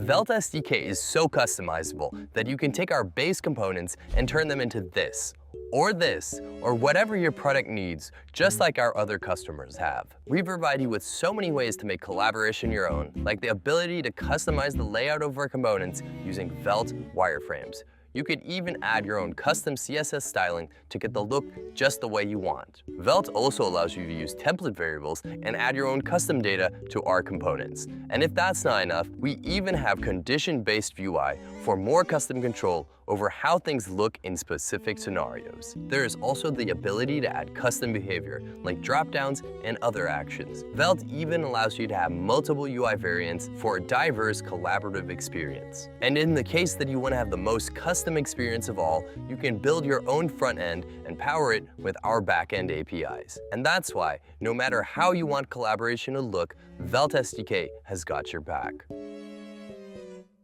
Velt SDK is so customizable that you can take our base components and turn them into this, or whatever your product needs, just like our other customers have. We provide you with so many ways to make collaboration your own, like the ability to customize the layout of our components using Velt wireframes. You could even add your own custom CSS styling to get the look just the way you want. Velt also allows you to use template variables and add your own custom data to our components. And if that's not enough, we even have condition-based UI for more custom control over how things look in specific scenarios. There is also the ability to add custom behavior, like drop-downs and other actions. Velt even allows you to have multiple UI variants for a diverse collaborative experience. And in the case that you want to have the most custom experience of all, you can build your own front end and power it with our back-end APIs. And that's why, no matter how you want collaboration to look, Velt SDK has got your back.